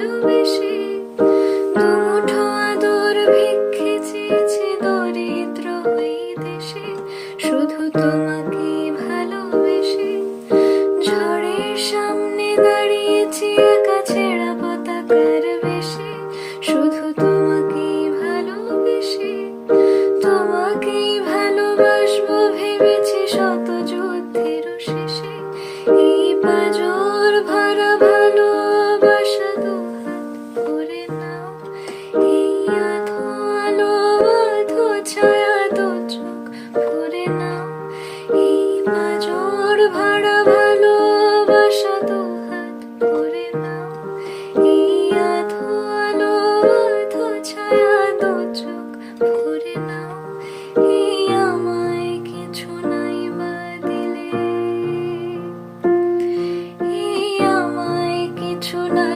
ভালোবেসে দুমুঠো আদর ভিক্ষে চেয়েছি দরিদ্র এই দেশে, শুধু তোমাকে ভালোবেসে। ঝড়ের সামনে দাঁড়িয়েছি একা ছেঁড়া পতাকার বেশে, শুধু তোমাকেই ভালোবেসে। তোমাকেই ভালোবাসবো ভেবেছি শত যুদ্ধের শেষে, এই পাজর ভরা ভালোবাসা